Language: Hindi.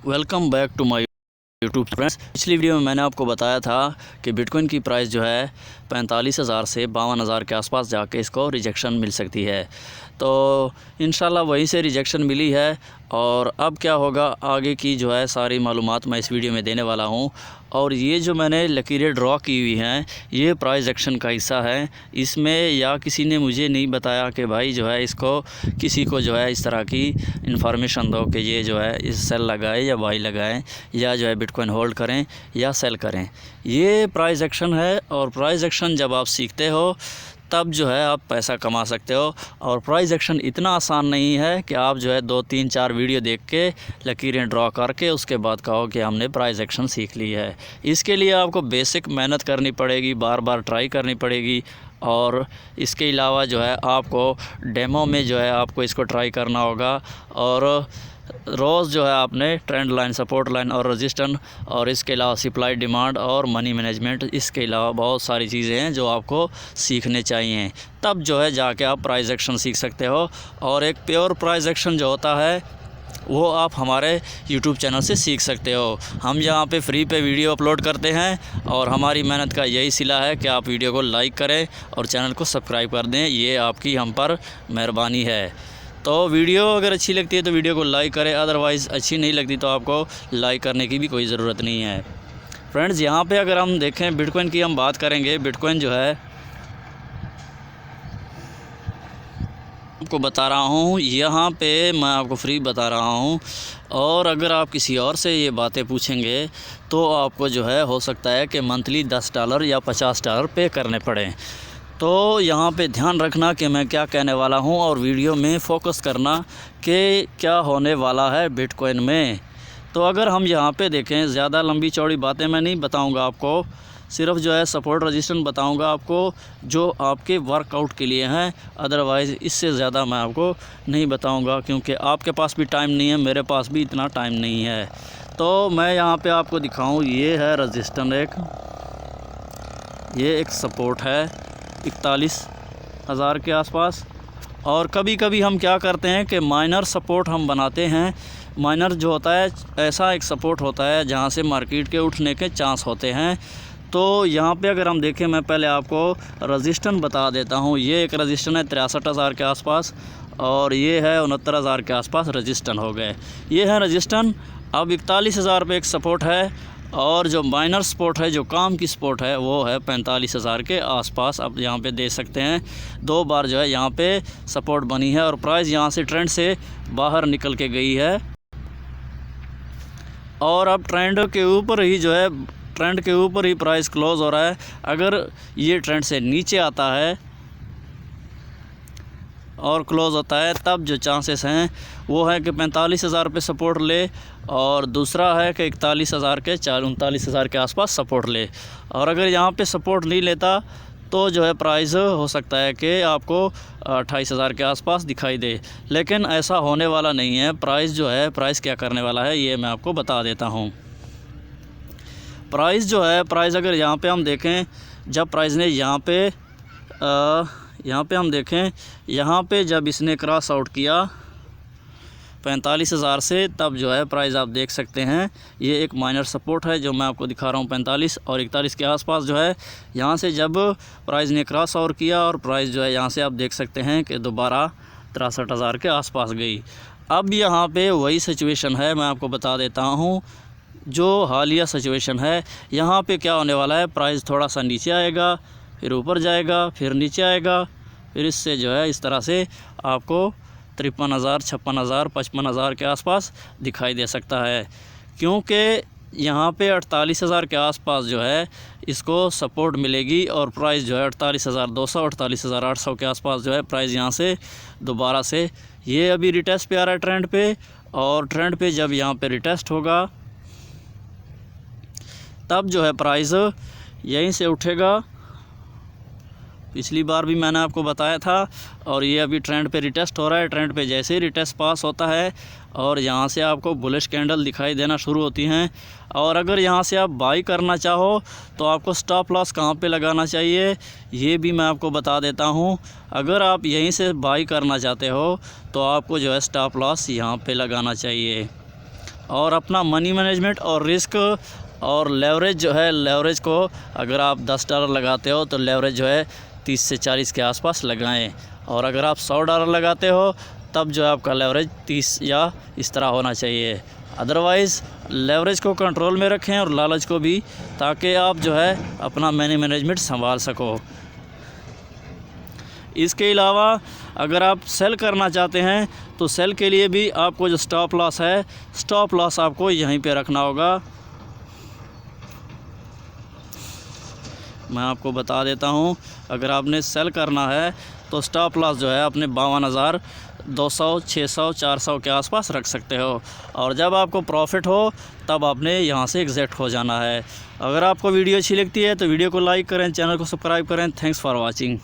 Welcome back to my YouTube friends. पिछली वीडियो में मैंने आपको बताया था कि बिटकॉइन की प्राइस जो है 45,000 से 52,000 के आसपास जाके इसको रिजेक्शन मिल सकती है। तो इंशाल्लाह वहीं से रिजेक्शन मिली है। और अब क्या होगा आगे की जो है सारी मालूमात मैं इस वीडियो में देने वाला हूं। और ये जो मैंने लकीरें ड्रॉ की हुई हैं ये प्राइस एक्शन का हिस्सा है। इसमें या किसी ने मुझे नहीं बताया कि भाई जो है इसको किसी को जो है इस तरह की इन्फॉर्मेशन दो कि ये जो है इस सेल लगाए या बाई लगाएं या जो है बिटकॉइन होल्ड करें या सेल करें। ये प्राइस एक्शन है। और प्राइस एक्शन जब आप सीखते हो तब जो है आप पैसा कमा सकते हो। और प्राइस एक्शन इतना आसान नहीं है कि आप जो है 2, 3, 4 वीडियो देख के लकीरें ड्रॉ करके उसके बाद कहो कि हमने प्राइस एक्शन सीख ली है। इसके लिए आपको बेसिक मेहनत करनी पड़ेगी, बार बार ट्राई करनी पड़ेगी। और इसके अलावा जो है आपको डेमो में जो है आपको इसको ट्राई करना होगा। और रोज़ जो है आपने ट्रेंड लाइन, सपोर्ट लाइन और रेजिस्टेंस और इसके अलावा सप्लाई डिमांड और मनी मैनेजमेंट, इसके अलावा बहुत सारी चीज़ें हैं जो आपको सीखने चाहिए। तब जो है जाके आप प्राइस एक्शन सीख सकते हो। और एक प्योर प्राइस एक्शन जो होता है वो आप हमारे YouTube चैनल से सीख सकते हो। हम यहाँ पे फ्री पे वीडियो अपलोड करते हैं और हमारी मेहनत का यही सिला है कि आप वीडियो को लाइक करें और चैनल को सब्सक्राइब कर दें। ये आपकी हम पर मेहरबानी है। तो वीडियो अगर अच्छी लगती है तो वीडियो को लाइक करें, अदरवाइज़ अच्छी नहीं लगती तो आपको लाइक करने की भी कोई ज़रूरत नहीं है। फ्रेंड्स यहाँ पे अगर हम देखें बिटकॉइन की हम बात करेंगे। बिटकॉइन जो है आपको बता रहा हूँ, यहाँ पे मैं आपको फ्री बता रहा हूँ। और अगर आप किसी और से ये बातें पूछेंगे तो आपको जो है हो सकता है कि मंथली $10 या $50 पे करने पड़ें। तो यहाँ पे ध्यान रखना कि मैं क्या कहने वाला हूँ और वीडियो में फ़ोकस करना कि क्या होने वाला है बिटकॉइन में। तो अगर हम यहाँ पे देखें, ज़्यादा लंबी चौड़ी बातें मैं नहीं बताऊँगा आपको, सिर्फ जो है सपोर्ट रेजिस्टेंस बताऊँगा आपको जो आपके वर्कआउट के लिए हैं। अदरवाइज़ इससे ज़्यादा मैं आपको नहीं बताऊँगा क्योंकि आपके पास भी टाइम नहीं है, मेरे पास भी इतना टाइम नहीं है। तो मैं यहाँ पर आपको दिखाऊँ, ये है रेजिस्टेंस, ये एक सपोर्ट है 41,000 के आसपास। और कभी कभी हम क्या करते हैं कि माइनर सपोर्ट हम बनाते हैं। माइनर जो होता है ऐसा एक सपोर्ट होता है जहां से मार्केट के उठने के चांस होते हैं। तो यहाँ पे अगर हम देखें, मैं पहले आपको रेजिस्टेंस बता देता हूँ। ये एक रेजिस्टेंस है 63,000 के आसपास और ये है 69,000 के आसपास रेजिस्टेंस हो गए। ये है रेजिस्टेंस। अब 41,000 पे एक सपोर्ट है और जो माइनर सपोर्ट है, जो काम की सपोर्ट है, वो है 45,000 के आसपास। अब यहाँ पे देख सकते हैं 2 बार जो है यहाँ पे सपोर्ट बनी है और प्राइस यहाँ से ट्रेंड से बाहर निकल के गई है। और अब ट्रेंड के ऊपर ही जो है, ट्रेंड के ऊपर ही प्राइस क्लोज़ हो रहा है। अगर ये ट्रेंड से नीचे आता है और क्लोज़ होता है तब जो चांसेस हैं वो है कि 45,000 पे सपोर्ट ले और दूसरा है कि 41,000 के 39,000 के आसपास सपोर्ट ले। और अगर यहाँ पे सपोर्ट नहीं लेता तो जो है प्राइस हो सकता है कि आपको 28,000 के आसपास दिखाई दे। लेकिन ऐसा होने वाला नहीं है। प्राइस जो है, प्राइस क्या करने वाला है ये मैं आपको बता देता हूँ। प्राइस जो है, प्राइस अगर यहाँ पे हम देखें, जब प्राइस ने यहाँ पे हम देखें, यहाँ पे जब इसने क्रॉस आउट किया 45,000 से, तब जो है प्राइस आप देख सकते हैं ये एक माइनर सपोर्ट है जो मैं आपको दिखा रहा हूँ 45 और 41 के आसपास जो है। यहाँ से जब प्राइस ने क्रॉस आउट किया और प्राइस जो है यहाँ से आप देख सकते हैं कि दोबारा 63,000 के आसपास गई। अब यहाँ पे वही सिचुएशन है, मैं आपको बता देता हूँ जो हालिया सिचुएशन है। यहाँ पे क्या होने वाला है, प्राइस थोड़ा सा नीचे आएगा, फिर ऊपर जाएगा, फिर नीचे आएगा, फिर इससे जो है इस तरह से आपको 53,000, 56,000, 55,000 के आसपास दिखाई दे सकता है। क्योंकि यहाँ पे 48,000 के आसपास जो है इसको सपोर्ट मिलेगी और प्राइस जो है 48,200, 48,800 के आसपास जो है प्राइस यहाँ से दोबारा से ये अभी रिटेस्ट पे आ रहा है ट्रेंड पे। और ट्रेंड पे जब यहाँ पे रिटेस्ट होगा तब जो है प्राइस यहीं से उठेगा। पिछली बार भी मैंने आपको बताया था। और ये अभी ट्रेंड पे रिटेस्ट हो रहा है। ट्रेंड पे जैसे ही रिटेस्ट पास होता है और यहाँ से आपको बुलिश कैंडल दिखाई देना शुरू होती हैं। और अगर यहाँ से आप बाई करना चाहो तो आपको स्टॉप लॉस कहाँ पे लगाना चाहिए ये भी मैं आपको बता देता हूँ। अगर आप यहीं से बाई करना चाहते हो तो आपको जो है स्टॉप लॉस यहाँ पे लगाना चाहिए। और अपना मनी मैनेजमेंट और रिस्क और लेवरेज जो है, लेवरेज को अगर आप $10 लगाते हो तो लेवरेज जो है 30 से 40 के आसपास लगाएं। और अगर आप $100 लगाते हो तब जो है आपका लेवरेज 30 या इस तरह होना चाहिए। अदरवाइज़ लेवरेज को कंट्रोल में रखें और लालच को भी, ताकि आप जो है अपना मनी मैनेजमेंट संभाल सको। इसके अलावा अगर आप सेल करना चाहते हैं तो सेल के लिए भी आपको जो स्टॉप लॉस है, स्टॉप लॉस आपको यहीं पे रखना होगा। मैं आपको बता देता हूँ, अगर आपने सेल करना है तो स्टॉप लॉस जो है अपने 52,200, 600, 400 के आसपास रख सकते हो। और जब आपको प्रॉफिट हो तब आपने यहाँ से एग्ज़िट हो जाना है। अगर आपको वीडियो अच्छी लगती है तो वीडियो को लाइक करें, चैनल को सब्सक्राइब करें। Thanks for watching.